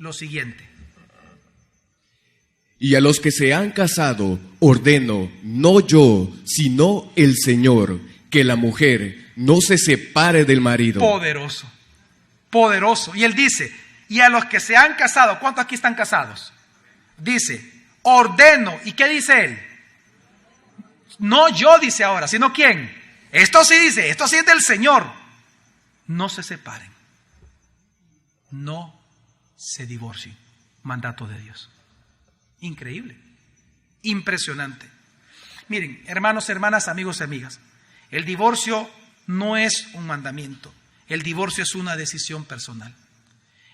lo siguiente. Y a los que se han casado, ordeno, no yo, sino el Señor, que la mujer no se separe del marido. Poderoso, poderoso. Y él dice, y a los que se han casado, ¿cuántos aquí están casados? Dice, ordeno. ¿Y qué dice él? No yo, dice ahora, sino ¿quién? Esto sí dice, esto sí es del Señor. No se separen. No se divorcien. Mandato de Dios. Increíble, impresionante. Miren, hermanos, hermanas, amigos y amigas, el divorcio no es un mandamiento, el divorcio es una decisión personal.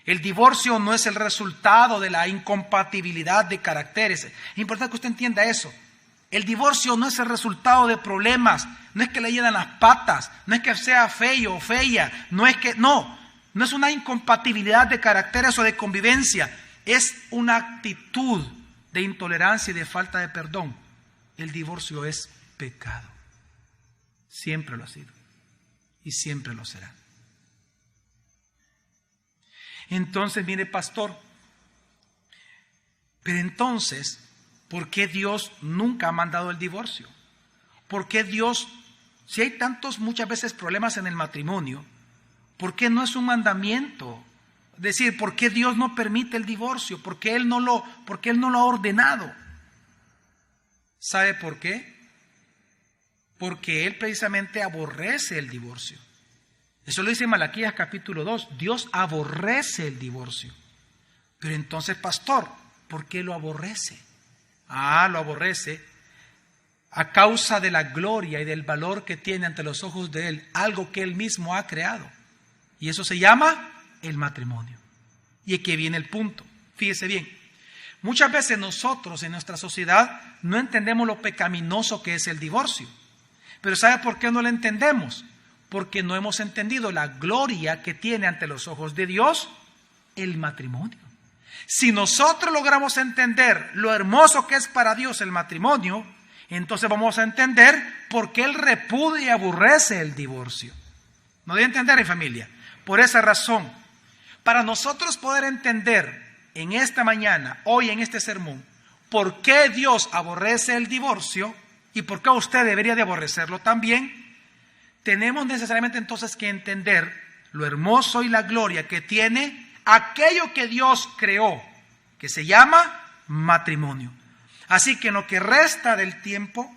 El divorcio no es el resultado de la incompatibilidad de caracteres. Es importante que usted entienda eso. El divorcio no es el resultado de problemas, no es que le llenan las patas, no es que sea feo o fea, no es una incompatibilidad de caracteres o de convivencia, es una actitud de intolerancia y de falta de perdón. El divorcio es pecado. Siempre lo ha sido y siempre lo será. Entonces, mire, pastor, pero entonces, ¿por qué Dios nunca ha mandado el divorcio? ¿Por qué Dios, si hay tantos muchas veces problemas en el matrimonio, por qué no es un mandamiento? Es decir, ¿por qué Dios no permite el divorcio? ¿Por qué Él no lo ha ordenado? ¿Sabe por qué? Porque Él precisamente aborrece el divorcio. Eso lo dice en Malaquías capítulo 2. Dios aborrece el divorcio. Pero entonces, pastor, ¿por qué lo aborrece? Lo aborrece a causa de la gloria y del valor que tiene ante los ojos de Él, algo que Él mismo ha creado. Y eso se llama el matrimonio. Y aquí viene el punto. Fíjese bien. Muchas veces nosotros en nuestra sociedad no entendemos lo pecaminoso que es el divorcio. Pero ¿sabe por qué no lo entendemos? Porque no hemos entendido la gloria que tiene ante los ojos de Dios el matrimonio. Si nosotros logramos entender lo hermoso que es para Dios el matrimonio, entonces vamos a entender por qué Él repudia y aborrece el divorcio. ¿No debe entender, familia? Por esa razón, para nosotros poder entender en esta mañana, hoy en este sermón, por qué Dios aborrece el divorcio y por qué usted debería de aborrecerlo también, tenemos necesariamente entonces que entender lo hermoso y la gloria que tiene aquello que Dios creó, que se llama matrimonio. Así que en lo que resta del tiempo,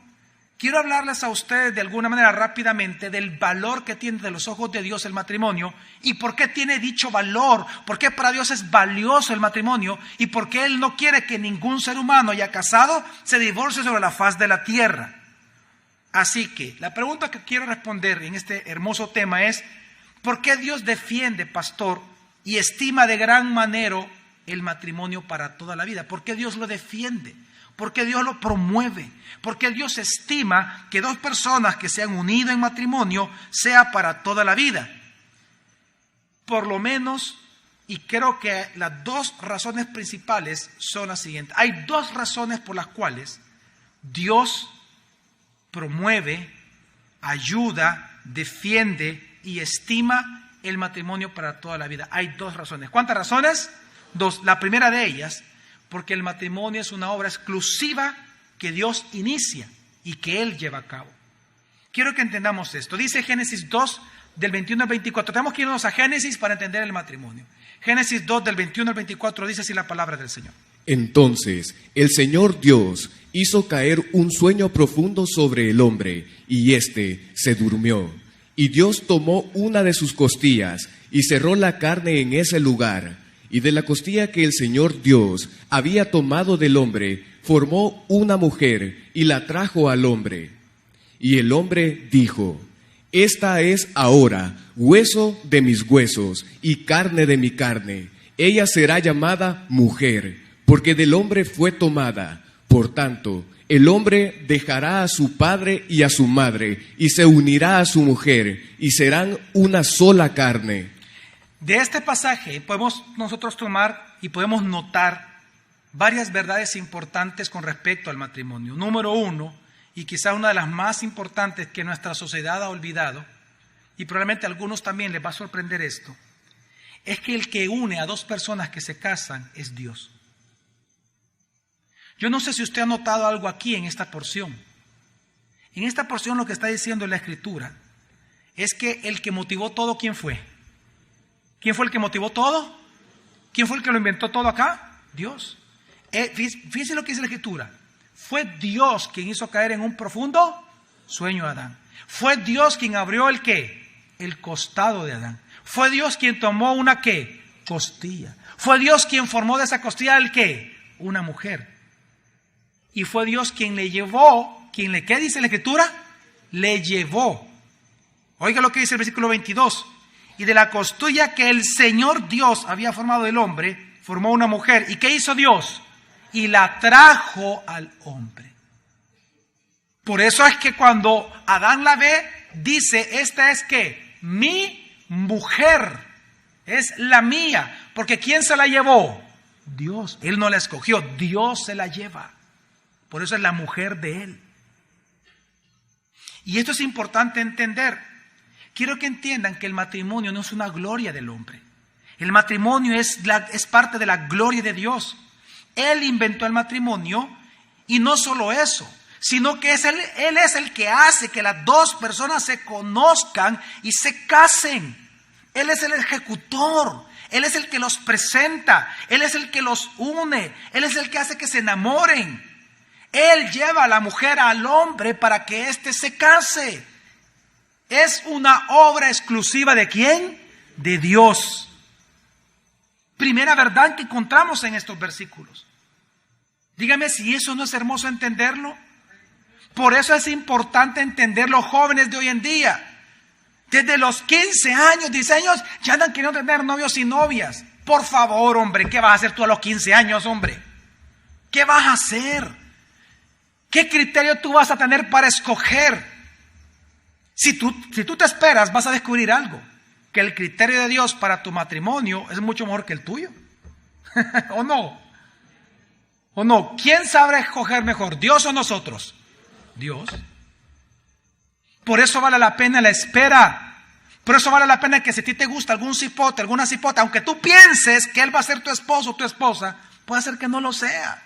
quiero hablarles a ustedes de alguna manera rápidamente del valor que tiene de los ojos de Dios el matrimonio y por qué tiene dicho valor, por qué para Dios es valioso el matrimonio y por qué Él no quiere que ningún ser humano ya casado se divorcie sobre la faz de la tierra. Así que la pregunta que quiero responder en este hermoso tema es: ¿por qué Dios defiende, pastor, y estima de gran manera el matrimonio para toda la vida? ¿Por qué Dios lo defiende? ¿Por qué Dios lo promueve? ¿Por qué Dios estima que dos personas que se han unido en matrimonio sea para toda la vida? Por lo menos, y creo que las dos razones principales son las siguientes. Hay dos razones por las cuales Dios promueve, ayuda, defiende y estima el matrimonio para toda la vida. Hay dos razones. ¿Cuántas razones? Dos. La primera de ellas, porque el matrimonio es una obra exclusiva que Dios inicia y que Él lleva a cabo. Quiero que entendamos esto. Dice Génesis 2, del 21 al 24. Tenemos que irnos a Génesis para entender el matrimonio. Génesis 2, del 21 al 24, dice así la palabra del Señor. Entonces el Señor Dios hizo caer un sueño profundo sobre el hombre, y éste se durmió. Y Dios tomó una de sus costillas y cerró la carne en ese lugar. Y de la costilla que el Señor Dios había tomado del hombre, formó una mujer y la trajo al hombre. Y el hombre dijo: esta es ahora hueso de mis huesos y carne de mi carne. Ella será llamada mujer, porque del hombre fue tomada. Por tanto, el hombre dejará a su padre y a su madre, y se unirá a su mujer, y serán una sola carne. De este pasaje podemos nosotros tomar y podemos notar varias verdades importantes con respecto al matrimonio. Número uno, y quizá una de las más importantes que nuestra sociedad ha olvidado, y probablemente a algunos también les va a sorprender esto, es que el que une a dos personas que se casan es Dios. Yo no sé si usted ha notado algo aquí en esta porción. En esta porción lo que está diciendo la Escritura es que el que motivó todo, ¿quién fue? ¿Quién fue el que motivó todo? ¿Quién fue el que lo inventó todo acá? Dios. Fíjense lo que dice la Escritura. Fue Dios quien hizo caer en un profundo sueño a Adán. Fue Dios quien abrió el ¿qué? El costado de Adán. Fue Dios quien tomó una ¿qué? Costilla. Fue Dios quien formó de esa costilla el ¿qué? Una mujer. Y fue Dios quien le llevó, ¿qué dice la Escritura? Le llevó. Oiga lo que dice el versículo 22. Y de la costilla que el Señor Dios había formado del hombre, formó una mujer. ¿Y qué hizo Dios? Y la trajo al hombre. Por eso es que cuando Adán la ve, dice, esta es ¿qué? Mi mujer. Es la mía. Porque ¿quién se la llevó? Dios. Él no la escogió, Dios se la lleva. Por eso es la mujer de él. Y esto es importante entender. Quiero que entiendan que el matrimonio no es una gloria del hombre. El matrimonio es parte de la gloria de Dios. Él inventó el matrimonio y no solo eso, sino que Él es el que hace que las dos personas se conozcan y se casen. Él es el ejecutor. Él es el que los presenta. Él es el que los une. Él es el que hace que se enamoren. Él lleva a la mujer al hombre para que éste se case. Es una obra exclusiva ¿de quién? De Dios. Primera verdad que encontramos en estos versículos. Dígame si eso no es hermoso entenderlo. Por eso es importante entender los jóvenes de hoy en día. Desde los 15 años, 16 años, ya andan queriendo tener novios y novias. Por favor, hombre, ¿qué vas a hacer tú a los 15 años, hombre? ¿Qué vas a hacer? ¿Qué criterio tú vas a tener para escoger? Si tú te esperas, vas a descubrir algo. Que el criterio de Dios para tu matrimonio es mucho mejor que el tuyo. ¿O no? ¿O no? ¿Quién sabrá escoger mejor, Dios o nosotros? Dios. Por eso vale la pena la espera. Por eso vale la pena que si a ti te gusta algún cipote, alguna cipota, aunque tú pienses que él va a ser tu esposo o tu esposa, puede ser que no lo sea.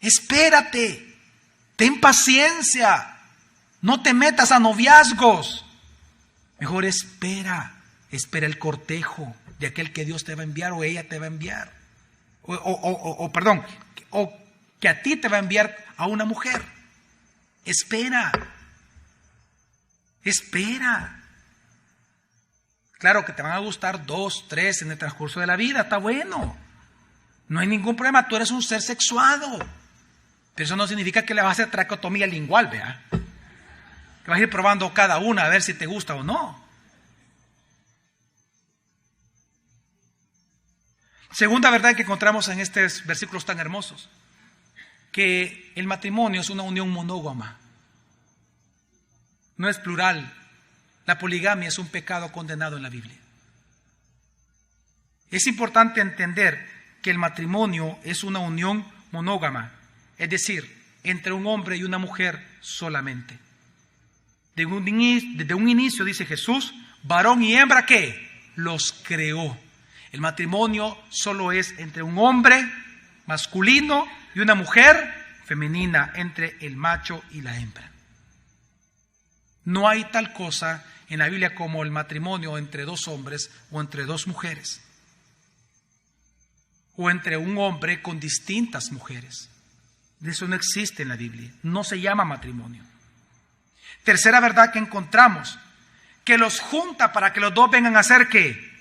Espérate. Ten paciencia. No te metas a noviazgos. Mejor espera el cortejo de aquel que Dios te va a enviar o ella te va a enviar. O que a ti te va a enviar a una mujer. Espera. Claro que te van a gustar 2, 3 en el transcurso de la vida, está bueno. No hay ningún problema, tú eres un ser sexuado. Pero eso no significa que le vas a hacer tracotomía lingual, ¿vea? Que vas a ir probando cada una a ver si te gusta o no. Segunda verdad que encontramos en estos versículos tan hermosos, que el matrimonio es una unión monógama. No es plural. La poligamia es un pecado condenado en la Biblia. Es importante entender que el matrimonio es una unión monógama, es decir, entre un hombre y una mujer solamente. Desde un inicio, dice Jesús, varón y hembra, ¿qué? Los creó. El matrimonio solo es entre un hombre masculino y una mujer femenina, entre el macho y la hembra. No hay tal cosa en la Biblia como el matrimonio entre dos hombres o entre dos mujeres, o entre un hombre con distintas mujeres. Eso no existe en la Biblia, no se llama matrimonio. Tercera verdad que encontramos, que los junta para que los dos vengan a ser ¿qué?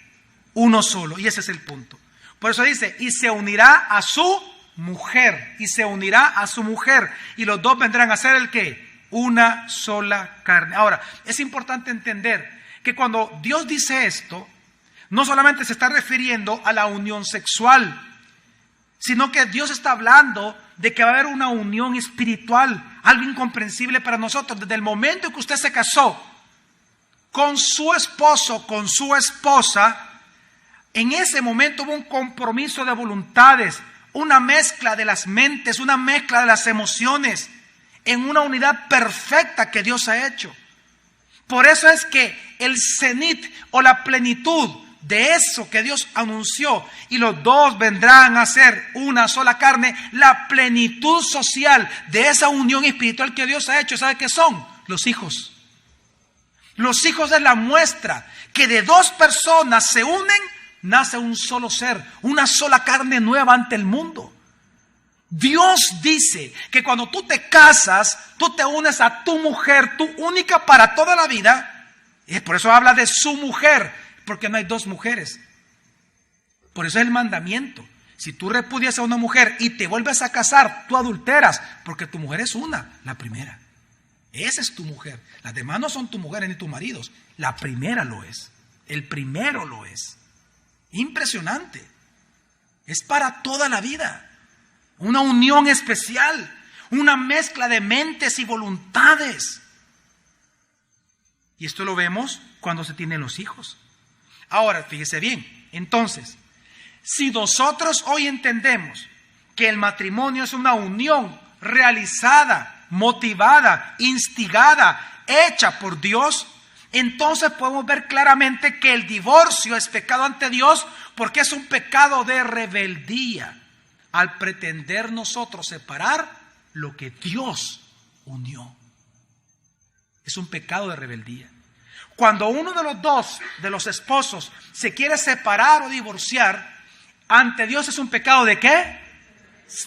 Uno solo, y ese es el punto. Por eso dice, y se unirá a su mujer, y se unirá a su mujer, y los dos vendrán a ser el ¿qué? Una sola carne. Ahora, es importante entender que cuando Dios dice esto, no solamente se está refiriendo a la unión sexual, sino que Dios está hablando de que va a haber una unión espiritual, algo incomprensible para nosotros. Desde el momento en que usted se casó con su esposo, con su esposa, en ese momento hubo un compromiso de voluntades, una mezcla de las mentes, una mezcla de las emociones, en una unidad perfecta que Dios ha hecho. Por eso es que el cenit o la plenitud de eso que Dios anunció, y los dos vendrán a ser una sola carne, la plenitud social de esa unión espiritual que Dios ha hecho, ¿sabe qué son? Los hijos. Los hijos es la muestra que de dos personas se unen, nace un solo ser, una sola carne nueva ante el mundo. Dios dice que cuando tú te casas, tú te unes a tu mujer, tu única para toda la vida. Y por eso habla de su mujer, porque no hay dos mujeres. Por eso es el mandamiento. Si tú repudias a una mujer y te vuelves a casar, tú adulteras, porque tu mujer es una, la primera. Esa es tu mujer. Las demás no son tu mujeres ni tus maridos. La primera lo es. El primero lo es. Impresionante. Es para toda la vida. Una unión especial. Una mezcla de mentes y voluntades. Y esto lo vemos cuando se tienen los hijos. Ahora, fíjese bien. Entonces, si nosotros hoy entendemos que el matrimonio es una unión realizada, motivada, instigada, hecha por Dios, entonces podemos ver claramente que el divorcio es pecado ante Dios, porque es un pecado de rebeldía al pretender nosotros separar lo que Dios unió. Es un pecado de rebeldía. Cuando uno de los dos, de los esposos, se quiere separar o divorciar, ante Dios es un pecado ¿de qué?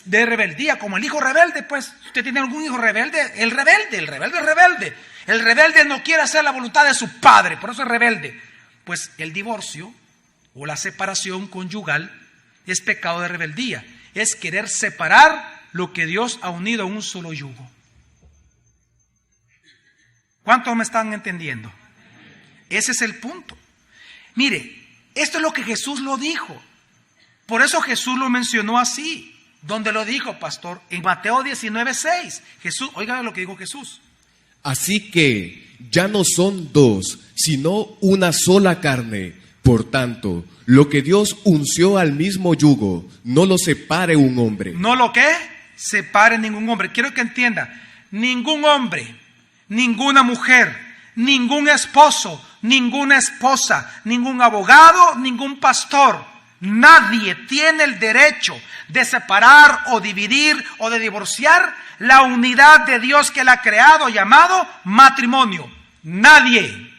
De rebeldía, como el hijo rebelde. Pues, ¿usted tiene algún hijo rebelde? El rebelde es rebelde. El rebelde no quiere hacer la voluntad de su padre, por eso es rebelde. Pues el divorcio o la separación conyugal es pecado de rebeldía. Es querer separar lo que Dios ha unido en un solo yugo. ¿Cuántos me están entendiendo? Ese es el punto. Mire, esto es lo que Jesús lo dijo. Por eso Jesús lo mencionó así. ¿Dónde lo dijo, pastor? En Mateo 19:6. Jesús, oigan lo que dijo Jesús. Así que ya no son dos, sino una sola carne. Por tanto, lo que Dios unció al mismo yugo, no lo separe un hombre. ¿No lo qué? Separe ningún hombre. Quiero que entienda, ningún hombre, ninguna mujer, ningún esposo, ninguna esposa, ningún abogado, ningún pastor, nadie tiene el derecho de separar o dividir o de divorciar la unidad de Dios que Él ha creado, llamado matrimonio. Nadie.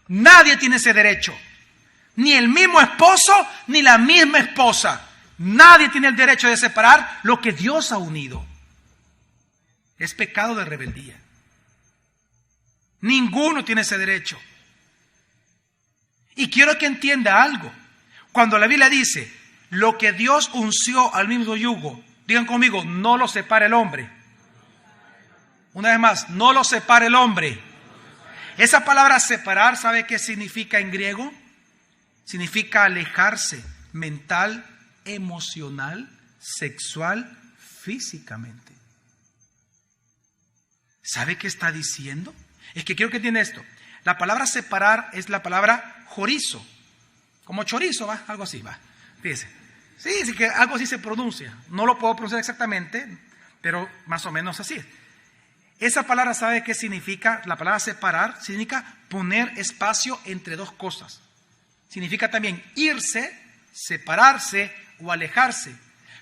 Nadie tiene ese derecho. Ni el mismo esposo, ni la misma esposa. Nadie tiene el derecho de separar lo que Dios ha unido. Es pecado de rebeldía. Ninguno tiene ese derecho. Y quiero que entienda algo. Cuando la Biblia dice, lo que Dios unció al mismo yugo, digan conmigo, no lo separa el hombre. Una vez más, no lo separa el hombre. Esa palabra separar, ¿sabe qué significa en griego? Significa alejarse mental, emocional, sexual, físicamente. ¿Sabe qué está diciendo? Es que quiero que entienda esto. La palabra separar es la palabra chorizo. Como chorizo, ¿va? Algo así, va. Fíjese. Sí, que algo así se pronuncia. No lo puedo pronunciar exactamente, pero más o menos así. Esa palabra, ¿sabe qué significa? La palabra separar significa poner espacio entre dos cosas. Significa también irse, separarse o alejarse.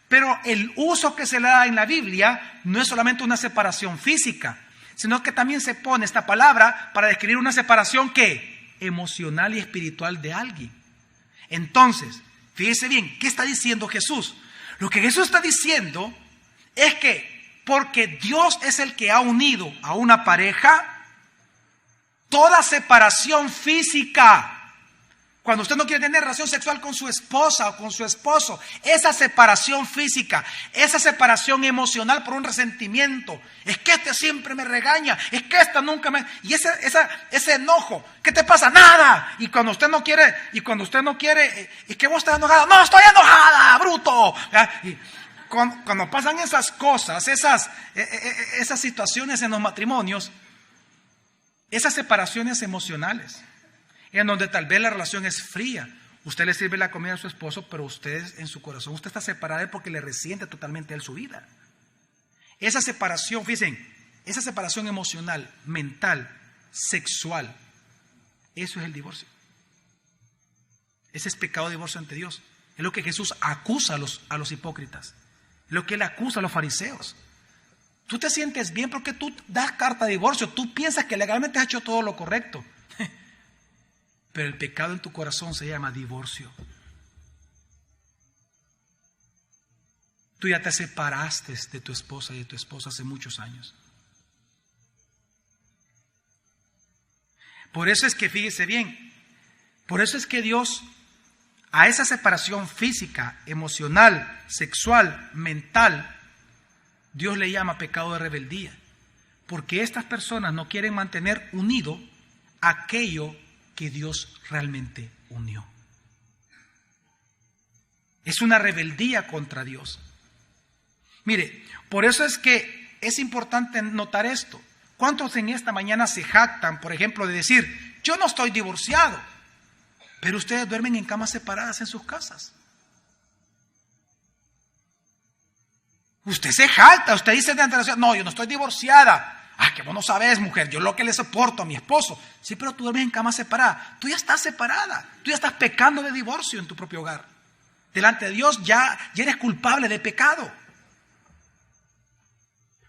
Pero el uso que se le da en la Biblia no es solamente una separación física, sino que también se pone esta palabra para describir una separación que emocional y espiritual de alguien. Entonces, fíjese bien, ¿qué está diciendo Jesús? Lo que Jesús está diciendo es que porque Dios es el que ha unido a una pareja, toda separación física, cuando usted no quiere tener relación sexual con su esposa o con su esposo, esa separación física, esa separación emocional por un resentimiento, es que este siempre me regaña, es que esta nunca me... Y ese enojo, ¿qué te pasa? Nada. Y cuando usted no quiere, ¿y que vos estás enojada? No, estoy enojada, bruto. Y cuando pasan esas cosas, esas situaciones en los matrimonios, esas separaciones emocionales, en donde tal vez la relación es fría. Usted le sirve la comida a su esposo, pero usted en su corazón, usted está separado de él porque le resiente totalmente a él su vida. Esa separación, fíjense, esa separación emocional, mental, sexual, eso es el divorcio. Ese es pecado de divorcio ante Dios. Es lo que Jesús acusa a los hipócritas. Es lo que Él acusa a los fariseos. Tú te sientes bien porque tú das carta de divorcio. Tú piensas que legalmente has hecho todo lo correcto. Pero el pecado en tu corazón se llama divorcio. Tú ya te separaste de tu esposa y de tu esposa hace muchos años. Por eso es que, fíjese bien, por eso es que Dios a esa separación física, emocional, sexual, mental, Dios le llama pecado de rebeldía. Porque estas personas no quieren mantener unido aquello que Dios realmente unió. Es una rebeldía contra Dios. Mire, por eso es que es importante notar esto. ¿Cuántos en esta mañana se jactan, por ejemplo, de decir, yo no estoy divorciado, pero ustedes duermen en camas separadas en sus casas? Usted se jacta, usted dice de antelación, no, yo no estoy divorciada. Ah, que vos no sabes, mujer, yo lo que le soporto a mi esposo. Sí, pero tú duermes en cama separada. Tú ya estás separada, tú ya estás pecando de divorcio en tu propio hogar. Delante de Dios ya eres culpable de pecado.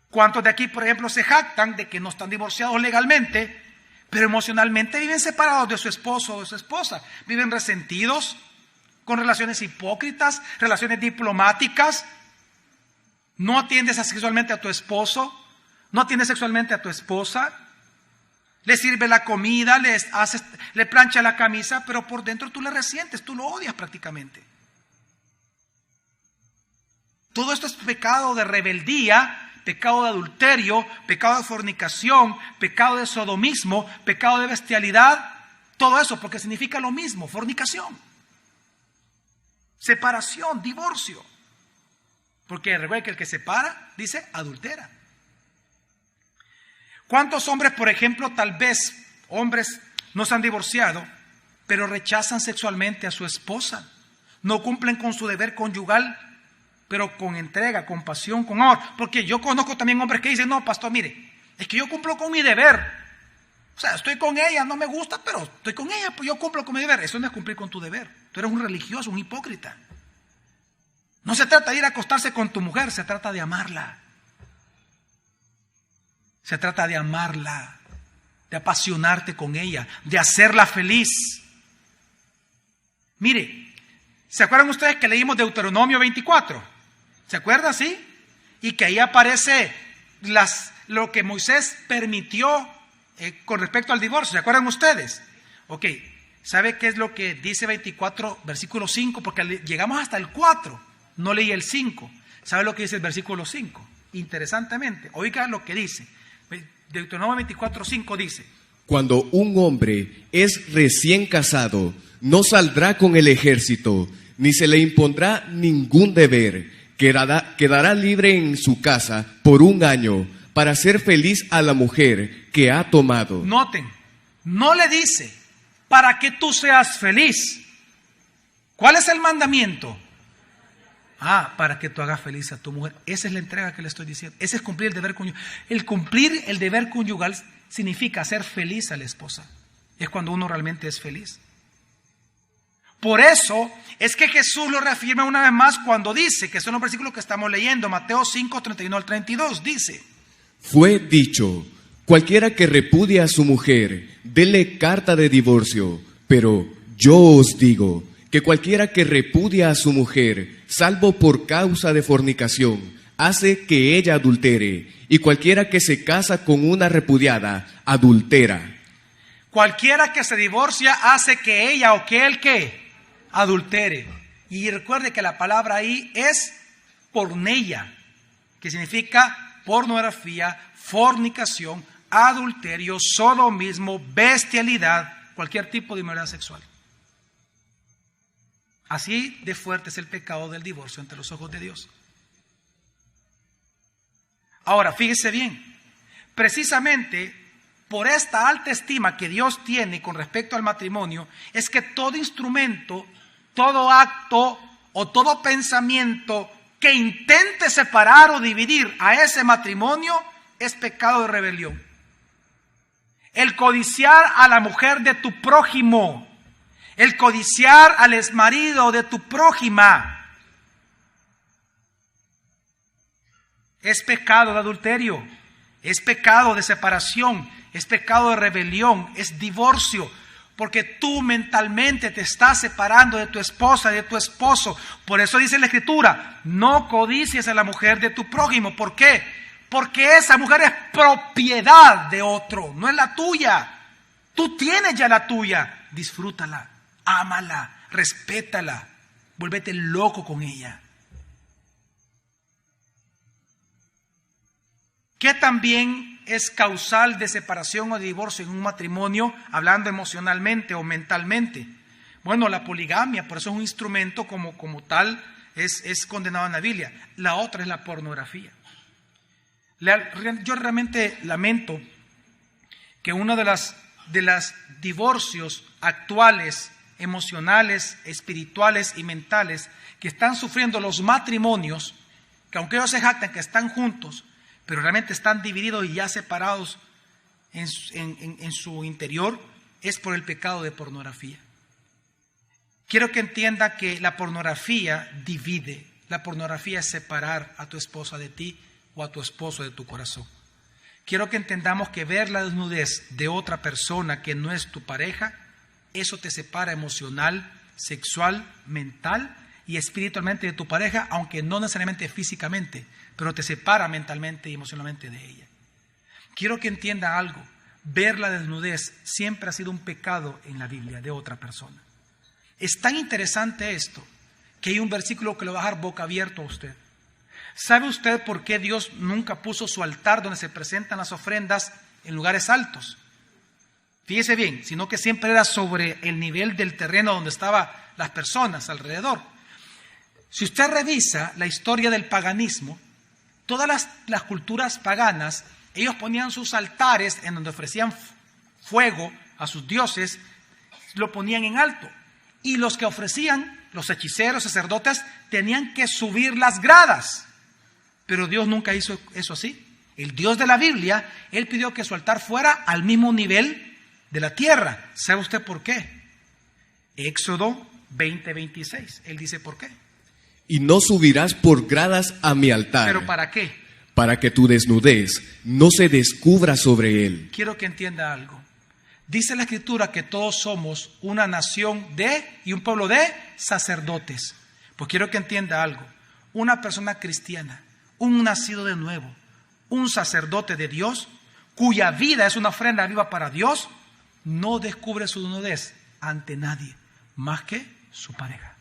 ¿Cuántos de aquí, por ejemplo, se jactan de que no están divorciados legalmente, pero emocionalmente viven separados de su esposo o de su esposa? Viven resentidos, con relaciones hipócritas, relaciones diplomáticas. No atiendes sexualmente a tu esposo, no atiendes sexualmente a tu esposa. Le sirve la comida, le plancha la camisa, pero por dentro tú le resientes, tú lo odias prácticamente. Todo esto es pecado de rebeldía, pecado de adulterio, pecado de fornicación, pecado de sodomismo, pecado de bestialidad, todo eso porque significa lo mismo, fornicación, separación, divorcio. Porque recuerda que el que separa, dice, adultera. ¿Cuántos hombres, por ejemplo, tal vez hombres no se han divorciado, pero rechazan sexualmente a su esposa? No cumplen con su deber conyugal, pero con entrega, con pasión, con amor. Porque yo conozco también hombres que dicen, no, pastor, mire, es que yo cumplo con mi deber. O sea, estoy con ella, no me gusta, pero estoy con ella, pues yo cumplo con mi deber. Eso no es cumplir con tu deber. Tú eres un religioso, un hipócrita. No se trata de ir a acostarse con tu mujer, se trata de amarla. Se trata de amarla, de apasionarte con ella, de hacerla feliz. Mire, ¿se acuerdan ustedes que leímos Deuteronomio 24? ¿Se acuerdan, sí? Y que ahí aparece lo que Moisés permitió con respecto al divorcio. ¿Se acuerdan ustedes? Ok, ¿sabe qué es lo que dice 24, versículo 5? Porque llegamos hasta el 4, no leí el 5. ¿Sabe lo que dice el versículo 5? Interesantemente, oiga lo que dice. Deuteronomio 24, 5 dice: Cuando un hombre es recién casado, no saldrá con el ejército, ni se le impondrá ningún deber. Quedará libre en su casa por 1 año para hacer feliz a la mujer que ha tomado. Noten, no le dice para que tú seas feliz. ¿Cuál es el mandamiento? Para que tú hagas feliz a tu mujer. Esa es la entrega que le estoy diciendo. Ese es cumplir el deber conyugal. El cumplir el deber conyugal significa hacer feliz a la esposa. Es cuando uno realmente es feliz. Por eso es que Jesús lo reafirma una vez más cuando dice, que son los versículos que estamos leyendo, Mateo 5, 31 al 32, dice: Fue dicho, cualquiera que repudie a su mujer, dele carta de divorcio, pero yo os digo que cualquiera que repudia a su mujer, salvo por causa de fornicación, hace que ella adultere, y cualquiera que se casa con una repudiada, adultera. Cualquiera que se divorcia hace que ella o que él ¿qué? Adultere. Y recuerde que la palabra ahí es porneia, que significa pornografía, fornicación, adulterio, sodomismo, bestialidad, cualquier tipo de inmoralidad sexual. Así de fuerte es el pecado del divorcio ante los ojos de Dios. Ahora, fíjese bien, precisamente por esta alta estima que Dios tiene con respecto al matrimonio, es que todo instrumento, todo acto o todo pensamiento que intente separar o dividir a ese matrimonio es pecado de rebelión. El codiciar a la mujer de tu prójimo, El codiciar al exmarido de tu prójima es pecado de adulterio, es pecado de separación, es pecado de rebelión, es divorcio. Porque tú mentalmente te estás separando de tu esposa, de tu esposo. Por eso dice la Escritura, no codicies a la mujer de tu prójimo. ¿Por qué? Porque esa mujer es propiedad de otro, no es la tuya. Tú tienes ya la tuya. Disfrútala, ámala, respétala, vuélvete loco con ella. ¿Qué también es causal de separación o de divorcio en un matrimonio, hablando emocionalmente o mentalmente? Bueno, la poligamia, por eso es un instrumento como tal, es condenado en la Biblia. La otra es la pornografía. Yo realmente lamento que uno de los divorcios actuales, emocionales, espirituales y mentales, que están sufriendo los matrimonios, que aunque ellos se jactan que están juntos, pero realmente están divididos y ya separados en su interior, es por el pecado de pornografía. Quiero que entienda que la pornografía divide. La pornografía es separar a tu esposa de ti o a tu esposo de tu corazón. Quiero que entendamos que ver la desnudez de otra persona que no es tu pareja, eso te separa emocional, sexual, mental y espiritualmente de tu pareja, aunque no necesariamente físicamente, pero te separa mentalmente y emocionalmente de ella. Quiero que entienda algo. Ver la desnudez siempre ha sido un pecado en la Biblia de otra persona. Es tan interesante esto que hay un versículo que lo va a dejar boca abierto a usted. ¿Sabe usted por qué Dios nunca puso su altar donde se presentan las ofrendas en lugares altos? Fíjese bien, sino que siempre era sobre el nivel del terreno donde estaban las personas alrededor. Si usted revisa la historia del paganismo, todas las culturas paganas, ellos ponían sus altares en donde ofrecían fuego a sus dioses, lo ponían en alto. Y los que ofrecían, los hechiceros, sacerdotes, tenían que subir las gradas. Pero Dios nunca hizo eso así. El Dios de la Biblia, Él pidió que su altar fuera al mismo nivel de la tierra. ¿Sabe usted por qué? Éxodo 20:26. Él dice por qué. Y no subirás por gradas a mi altar. ¿Pero para qué? Para que tu desnudez no se descubra sobre él. Quiero que entienda algo. Dice la Escritura que todos somos una nación y un pueblo de sacerdotes. Pues quiero que entienda algo. Una persona cristiana, un nacido de nuevo, un sacerdote de Dios, cuya vida es una ofrenda viva para Dios, no descubre su desnudez ante nadie, más que su pareja.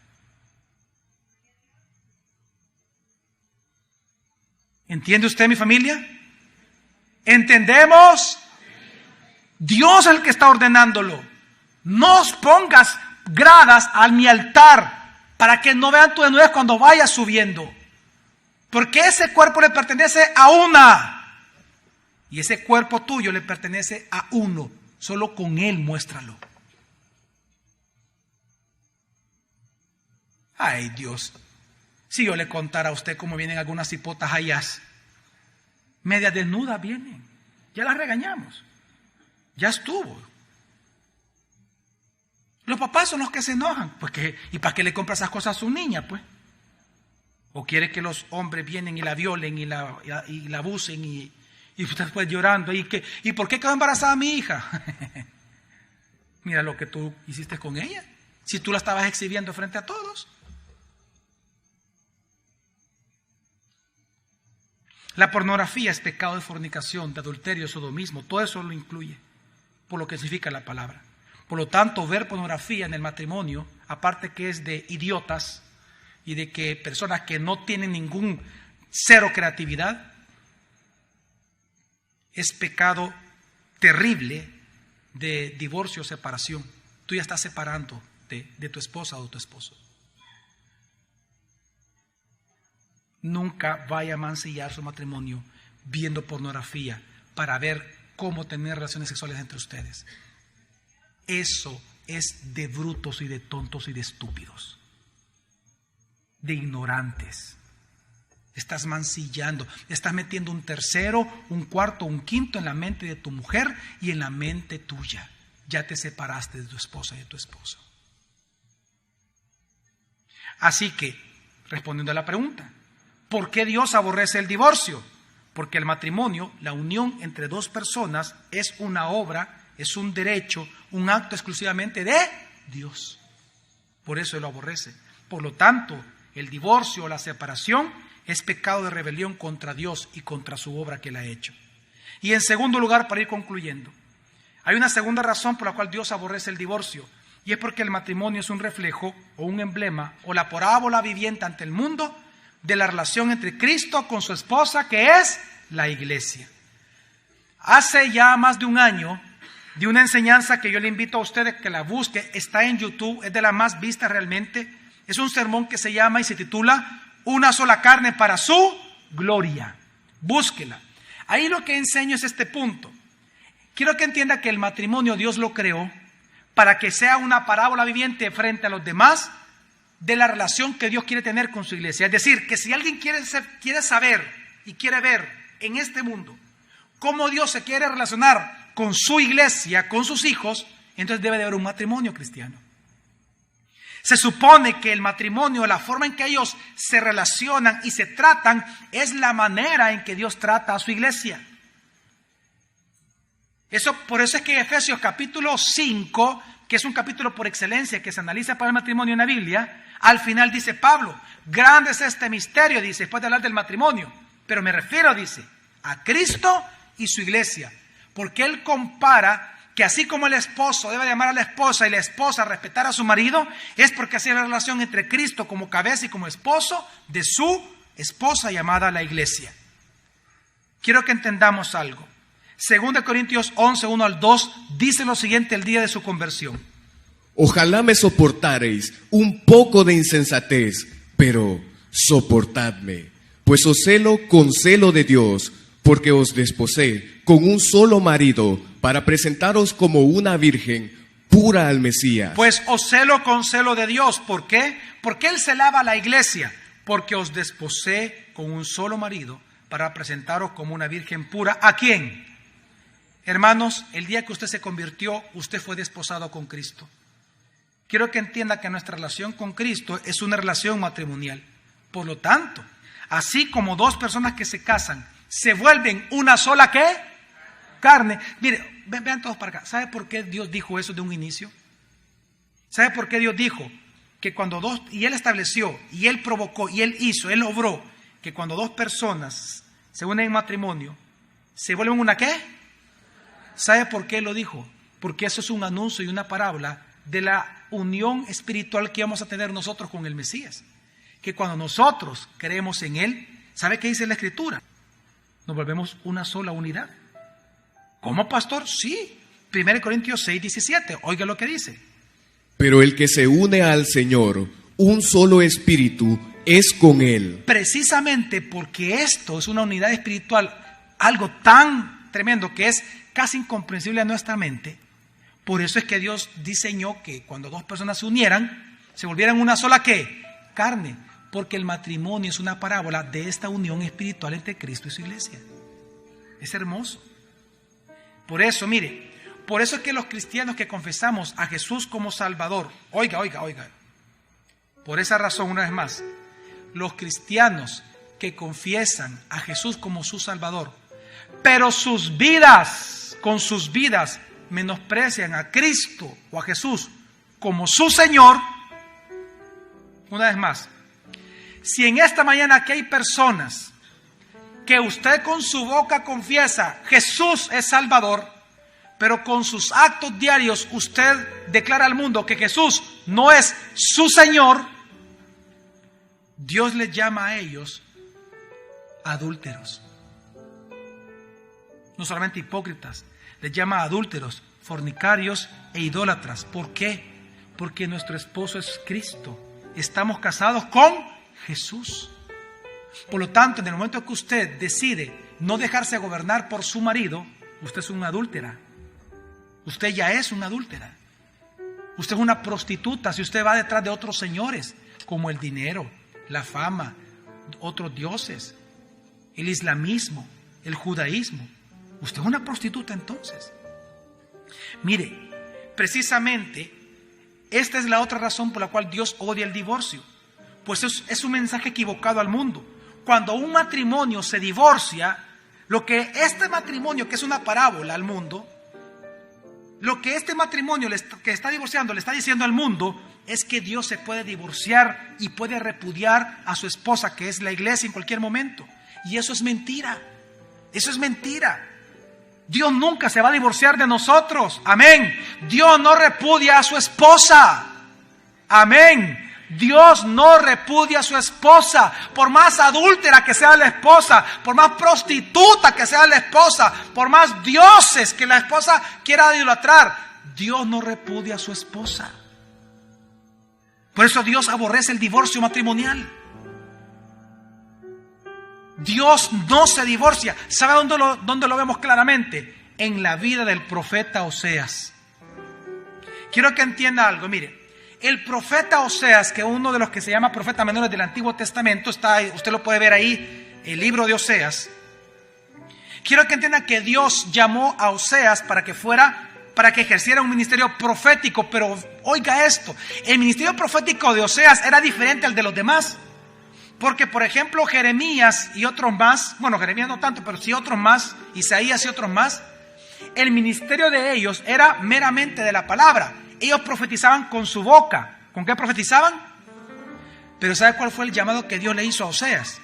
¿Entiende usted, mi familia? ¿Entendemos? Dios es el que está ordenándolo. No os pongas gradas a mi altar para que no vean tu desnudez cuando vayas subiendo. Porque ese cuerpo le pertenece a una. Y ese cuerpo tuyo le pertenece a uno. Solo con él muéstralo. Ay, Dios. Si yo le contara a usted cómo vienen algunas hipotas allá, medias desnudas vienen. Ya las regañamos. Ya estuvo. Los papás son los que se enojan. Pues ¿y para qué le compra esas cosas a su niña? Pues. ¿O quiere que los hombres vienen y la violen y la abusen y usted después llorando? ¿Y por qué quedó embarazada mi hija? Mira lo que tú hiciste con ella. Si tú la estabas exhibiendo frente a todos. La pornografía es pecado de fornicación, de adulterio, sodomismo. Todo eso lo incluye, por lo que significa la palabra. Por lo tanto, ver pornografía en el matrimonio, aparte que es de idiotas y de que personas que no tienen cero creatividad, es pecado terrible de divorcio o separación. Tú ya estás separando de tu esposa o tu esposo. Nunca vaya a mancillar su matrimonio viendo pornografía para ver cómo tener relaciones sexuales entre ustedes. Eso es de brutos y de tontos y de estúpidos, de ignorantes. Estás mancillando, estás metiendo un tercero, un cuarto, un quinto en la mente de tu mujer y en la mente tuya. Ya te separaste de tu esposa y de tu esposo. Así que, respondiendo a la pregunta, ¿por qué Dios aborrece el divorcio? Porque el matrimonio, la unión entre dos personas, es una obra, es un derecho, un acto exclusivamente de Dios. Por eso Él lo aborrece. Por lo tanto, el divorcio o la separación es pecado de rebelión contra Dios y contra su obra que Él ha hecho. Y en segundo lugar, para ir concluyendo, hay una segunda razón por la cual Dios aborrece el divorcio, y es porque el matrimonio es un reflejo o un emblema o la parábola viviente ante el mundo de la relación entre Cristo con su esposa, que es la iglesia. Hace ya más de un año, de una enseñanza que yo le invito a ustedes que la busque, está en YouTube, es de las más vistas realmente. Es un sermón que se llama y se titula Una sola carne para su gloria. Búsquela. Ahí lo que enseño es este punto. Quiero que entienda que el matrimonio Dios lo creó para que sea una parábola viviente frente a los demás de la relación que Dios quiere tener con su iglesia. Es decir, que si alguien quiere saber y quiere ver en este mundo cómo Dios se quiere relacionar con su iglesia, con sus hijos, entonces debe de haber un matrimonio cristiano. Se supone que el matrimonio, la forma en que ellos se relacionan y se tratan, es la manera en que Dios trata a su iglesia. Por eso es que Efesios capítulo 5, que es un capítulo por excelencia que se analiza para el matrimonio en la Biblia, al final dice Pablo, grande es este misterio, dice, después de hablar del matrimonio, pero me refiero, dice, a Cristo y su iglesia, porque él compara que así como el esposo debe de amar a la esposa y la esposa respetar a su marido, es porque así es la relación entre Cristo como cabeza y como esposo de su esposa llamada la iglesia. Quiero que entendamos algo. 2 Corintios 11, 1 al 2, dice lo siguiente el día de su conversión. Ojalá me soportareis un poco de insensatez, pero soportadme, pues os celo con celo de Dios, porque os desposé con un solo marido, para presentaros como una virgen pura al Mesías. Pues os celo con celo de Dios. ¿Por qué? Porque Él celaba a la iglesia. Porque os desposé con un solo marido para presentaros como una virgen pura. ¿A quién? Hermanos, el día que usted se convirtió, usted fue desposado con Cristo. Quiero que entienda que nuestra relación con Cristo es una relación matrimonial. Por lo tanto, así como dos personas que se casan se vuelven una sola ¿qué? Carne. Mire, vean todos para acá. ¿Sabe por qué Dios dijo eso de un inicio? ¿Sabe por qué Dios dijo que cuando dos, y Él estableció, y Él provocó, y Él hizo, Él obró, que cuando dos personas se unen en matrimonio, se vuelven una ¿qué? ¿Sabe por qué lo dijo? Porque eso es un anuncio y una parábola de la unión espiritual que vamos a tener nosotros con el Mesías. Que cuando nosotros creemos en Él, ¿sabe qué dice la Escritura? Nos volvemos una sola unidad. ¿Cómo, pastor? Sí. 1 Corintios 6, 17. Oiga lo que dice. Pero el que se une al Señor, un solo espíritu, es con Él. Precisamente porque esto es una unidad espiritual, algo tan tremendo que es casi incomprensible a nuestra mente. Por eso es que Dios diseñó que cuando dos personas se unieran, se volvieran una sola ¿qué? Carne. Porque el matrimonio es una parábola de esta unión espiritual entre Cristo y su iglesia. Es hermoso. Por eso, mire, por eso es que los cristianos que confesamos a Jesús como Salvador, oiga, por esa razón, una vez más, los cristianos que confiesan a Jesús como su Salvador, pero sus vidas, con sus vidas, menosprecian a Cristo o a Jesús como su Señor, una vez más, si en esta mañana aquí hay personas que usted con su boca confiesa Jesús es Salvador, pero con sus actos diarios usted declara al mundo que Jesús no es su Señor, Dios les llama a ellos adúlteros. No solamente hipócritas, les llama adúlteros, fornicarios e idólatras. ¿Por qué? Porque nuestro esposo es Cristo. Estamos casados con Jesús. Por lo tanto, en el momento que usted decide no dejarse gobernar por su marido, usted es una adúltera. Usted ya es una adúltera. Usted es una prostituta si usted va detrás de otros señores, como el dinero, la fama, otros dioses, el islamismo, el judaísmo. Usted es una prostituta entonces. Mire, precisamente esta es la otra razón por la cual Dios odia el divorcio. Pues es un mensaje equivocado al mundo. Cuando un matrimonio se divorcia, lo que este matrimonio, que es una parábola al mundo, lo que este matrimonio que está divorciando le está diciendo al mundo es que Dios se puede divorciar y puede repudiar a su esposa, que es la iglesia, en cualquier momento. Y eso es mentira. Eso es mentira. Dios nunca se va a divorciar de nosotros. Amén. Dios no repudia a su esposa. Amén. Dios no repudia a su esposa, por más adúltera que sea la esposa, por más prostituta que sea la esposa, por más dioses que la esposa quiera idolatrar. Dios no repudia a su esposa. Por eso Dios aborrece el divorcio matrimonial. Dios no se divorcia. ¿Sabe dónde lo vemos claramente? En la vida del profeta Oseas. Quiero que entienda algo, mire. El profeta Oseas, que es uno de los que se llama profeta menores del Antiguo Testamento, está ahí, usted lo puede ver ahí, el libro de Oseas. Quiero que entienda que Dios llamó a Oseas para que ejerciera un ministerio profético, pero oiga esto, el ministerio profético de Oseas era diferente al de los demás. Porque, por ejemplo, Jeremías y otros más, bueno, Jeremías no tanto, pero sí otros más, Isaías y otros más, el ministerio de ellos era meramente de la palabra. Ellos profetizaban con su boca. ¿Con qué profetizaban? Pero ¿sabe cuál fue el llamado que Dios le hizo a Oseas?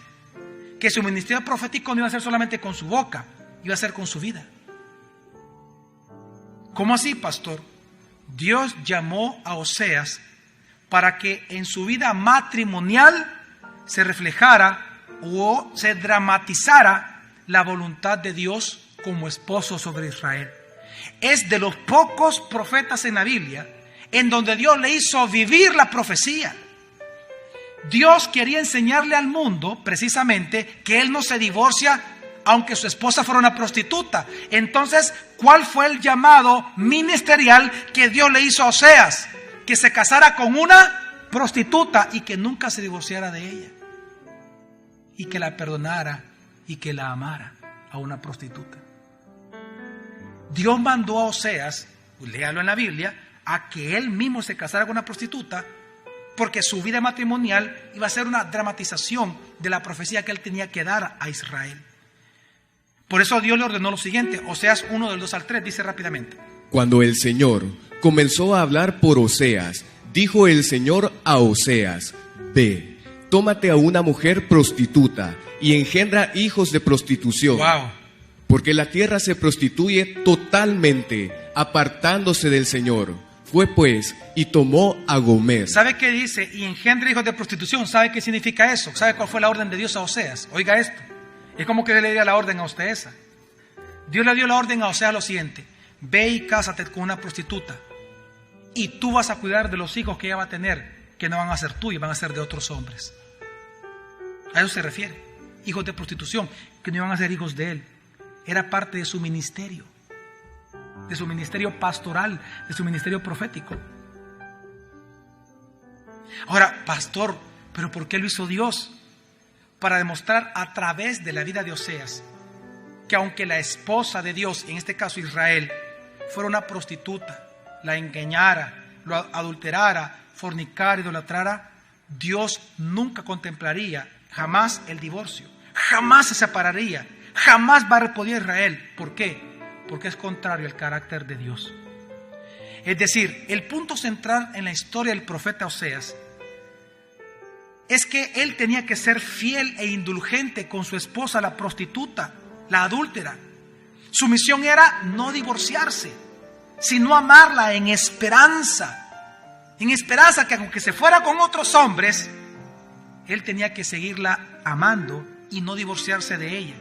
Que su ministerio profético no iba a ser solamente con su boca, iba a ser con su vida. ¿Cómo así, pastor? Dios llamó a Oseas para que en su vida matrimonial se reflejara o se dramatizara la voluntad de Dios como esposo sobre Israel. Es de los pocos profetas en la Biblia en donde Dios le hizo vivir la profecía. Dios quería enseñarle al mundo precisamente que Él no se divorcia aunque su esposa fuera una prostituta. Entonces, ¿cuál fue el llamado ministerial que Dios le hizo a Oseas? Que se casara con una prostituta y que nunca se divorciara de ella. Y que la perdonara y que la amara a una prostituta. Dios mandó a Oseas, léalo en la Biblia, a que él mismo se casara con una prostituta, porque su vida matrimonial iba a ser una dramatización de la profecía que él tenía que dar a Israel. Por eso Dios le ordenó lo siguiente, Oseas 1 del 2 al 3, dice rápidamente. Cuando el Señor comenzó a hablar por Oseas, dijo el Señor a Oseas: Ve, tómate a una mujer prostituta y engendra hijos de prostitución. Wow. Porque la tierra se prostituye totalmente, apartándose del Señor. Fue pues y tomó a Gomer. ¿Sabe qué dice? Y engendra hijos de prostitución. ¿Sabe qué significa eso? ¿Sabe cuál fue la orden de Dios a Oseas? Oiga esto. Es como que Dios le dio la orden a usted esa. Dios le dio la orden a Oseas lo siguiente: ve y cásate con una prostituta. Y tú vas a cuidar de los hijos que ella va a tener, que no van a ser tuyos, van a ser de otros hombres. A eso se refiere. Hijos de prostitución, que no iban a ser hijos de él. Era parte de su ministerio pastoral, de su ministerio profético. Ahora, pastor, ¿pero por qué lo hizo Dios? Para demostrar a través de la vida de Oseas que aunque la esposa de Dios, en este caso Israel, fuera una prostituta, la engañara, lo adulterara, fornicara, idolatrara, Dios nunca contemplaría jamás el divorcio, jamás se separaría, jamás va a repudiar a Israel. ¿Por qué? Porque es contrario al carácter de Dios. Es decir, el punto central en la historia del profeta Oseas es que él tenía que ser fiel e indulgente con su esposa, la prostituta, la adúltera. Su misión era no divorciarse, sino amarla en esperanza. En esperanza que aunque se fuera con otros hombres, él tenía que seguirla amando y no divorciarse de ella.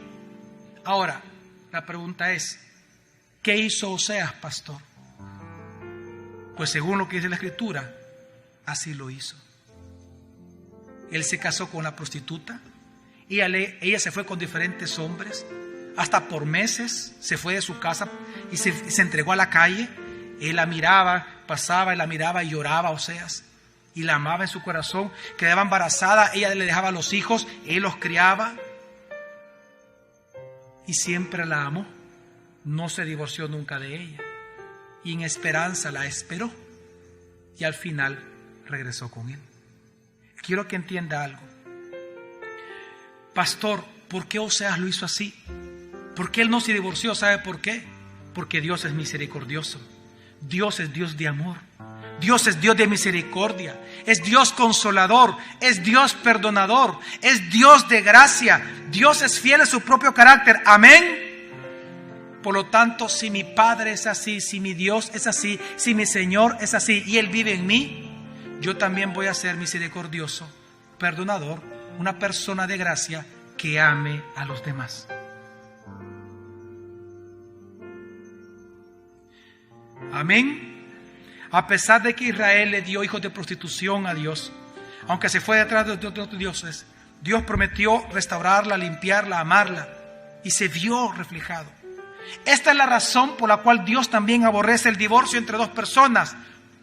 Ahora, la pregunta es, ¿qué hizo Oseas, pastor? Pues según lo que dice la Escritura, así lo hizo. Él se casó con una prostituta, ella se fue con diferentes hombres, hasta por meses se fue de su casa y se entregó a la calle. Él la miraba, pasaba, él la miraba y lloraba a Oseas, y la amaba en su corazón. Quedaba embarazada, ella le dejaba los hijos, él los criaba, y siempre la amó. No se divorció nunca de ella, y en esperanza la esperó, y al final regresó con él. quiero que entienda algo. Pastor, ¿por qué Oseas lo hizo así? ¿Por qué él no se divorció? ¿Sabe por qué? Porque Dios es misericordioso. Dios es Dios de amor. Dios es Dios de misericordia. Es Dios consolador. Es Dios perdonador. Es Dios de gracia. Dios es fiel a su propio carácter. Amén. Por lo tanto, si mi Padre es así, si mi Dios es así, si mi Señor es así y Él vive en mí, yo también voy a ser misericordioso, perdonador, una persona de gracia que ame a los demás. Amén. A pesar de que Israel le dio hijos de prostitución a Dios, aunque se fue detrás de otros dioses, Dios prometió restaurarla, limpiarla, amarla, y se vio reflejado. Esta es la razón por la cual Dios también aborrece el divorcio entre dos personas,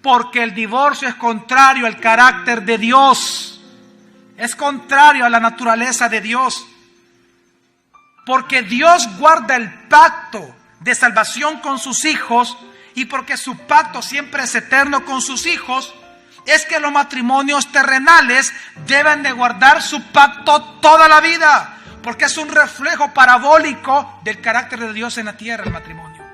porque el divorcio es contrario al carácter de Dios, es contrario a la naturaleza de Dios, porque Dios guarda el pacto de salvación con sus hijos, y porque su pacto siempre es eterno con sus hijos, es que los matrimonios terrenales deben de guardar su pacto toda la vida, porque es un reflejo parabólico del carácter de Dios en la tierra, el matrimonio.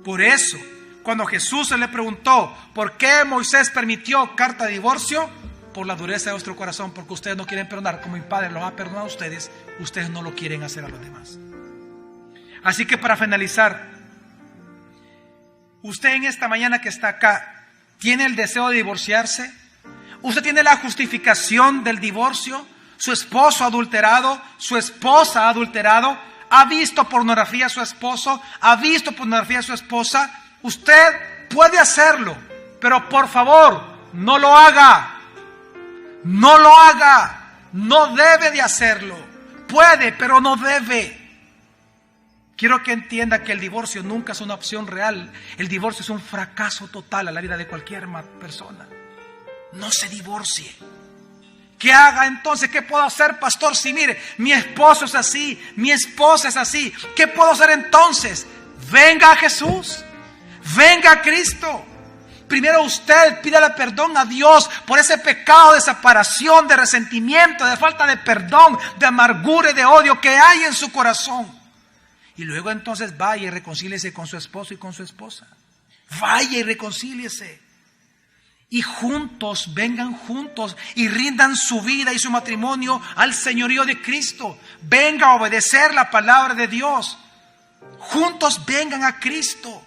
Por eso, cuando Jesús se le preguntó por qué Moisés permitió carta de divorcio, por la dureza de vuestro corazón, porque ustedes no quieren perdonar como mi Padre los ha perdonado a ustedes, ustedes no lo quieren hacer a los demás. Así que para finalizar, usted en esta mañana que está acá, ¿tiene el deseo de divorciarse? ¿Usted tiene la justificación del divorcio? ¿Su esposo ha adulterado? ¿Su esposa ha adulterado? ¿Ha visto pornografía a su esposo? ¿Ha visto pornografía a su esposa? Usted puede hacerlo, pero por favor, no lo haga. No lo haga. No debe de hacerlo. Puede, pero no debe. Quiero que entienda que el divorcio nunca es una opción real. El divorcio es un fracaso total a la vida de cualquier persona. No se divorcie. ¿Qué haga entonces? ¿Qué puedo hacer, pastor? Si mire, mi esposo es así, mi esposa es así. ¿Qué puedo hacer entonces? Venga a Jesús. Venga a Cristo. Primero usted pídale perdón a Dios por ese pecado de separación, de resentimiento, de falta de perdón, de amargura y de odio que hay en su corazón. Y luego entonces vaya y reconcíliese con su esposo y con su esposa. Vaya y reconcíliese. Y juntos, vengan juntos y rindan su vida y su matrimonio al señorío de Cristo. Venga a obedecer la palabra de Dios. Juntos vengan a Cristo.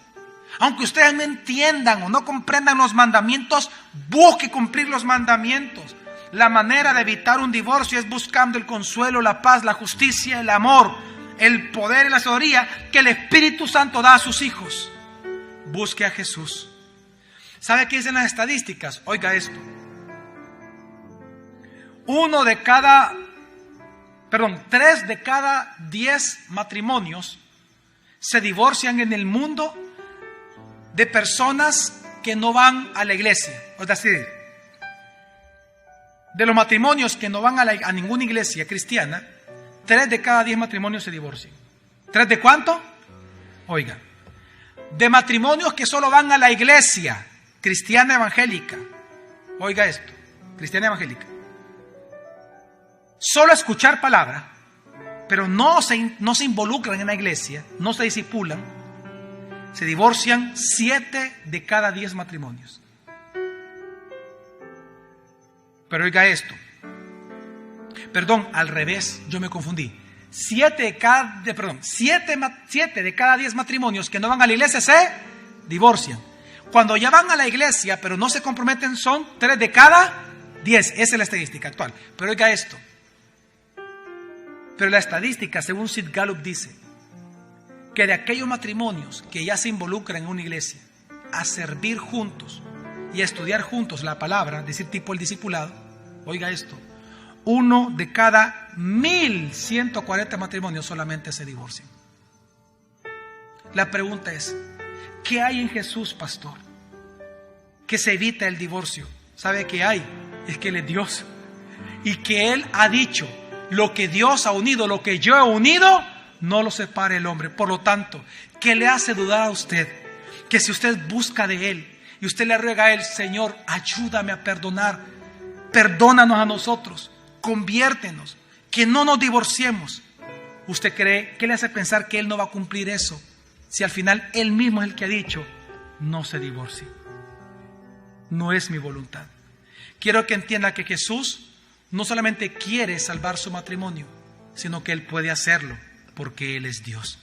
Aunque ustedes no entiendan o no comprendan los mandamientos, busque cumplir los mandamientos. La manera de evitar un divorcio es buscando el consuelo, la paz, la justicia, el amor, el poder y la sabiduría que el Espíritu Santo da a sus hijos. Busque a Jesús. ¿Sabe qué dicen las estadísticas? Oiga esto. 3 de cada 10 matrimonios se divorcian en el mundo de personas que no van a la iglesia. Es decir, de los matrimonios que no van a ninguna iglesia cristiana, 3 de cada 10 matrimonios se divorcian. ¿3 de cuánto? Oiga, de matrimonios que solo van a la iglesia cristiana evangélica. Oiga esto, cristiana evangélica. Solo escuchar palabra, pero no se involucran en la iglesia, no se discipulan, se divorcian 7 de cada 10 matrimonios. Pero oiga esto. Perdón, al revés, yo me confundí. 7 de cada 10 matrimonios que no van a la iglesia se divorcian. Cuando ya van a la iglesia, pero no se comprometen, son 3 de cada 10. Esa es la estadística actual. Pero oiga esto. Pero la estadística, según Sid Gallup, dice que de aquellos matrimonios que ya se involucran en una iglesia a servir juntos y a estudiar juntos la palabra, decir tipo el discipulado, oiga esto, 1 de cada 1,140 matrimonios solamente se divorcian. La pregunta es, ¿qué hay en Jesús, pastor? Que se evita el divorcio. ¿Sabe qué hay? Es que Él es Dios y que Él ha dicho, lo que Dios ha unido, lo que yo he unido, no lo separe el hombre. Por lo tanto, ¿qué le hace dudar a usted? Que si usted busca de Él y usted le ruega a Él, Señor, ayúdame a perdonar, perdónanos a nosotros, conviértenos, que no nos divorciemos. ¿Usted cree? ¿Qué le hace pensar que Él no va a cumplir eso? Si al final Él mismo es el que ha dicho, no se divorcie. No es mi voluntad. Quiero que entienda que Jesús no solamente quiere salvar su matrimonio, sino que Él puede hacerlo porque Él es Dios.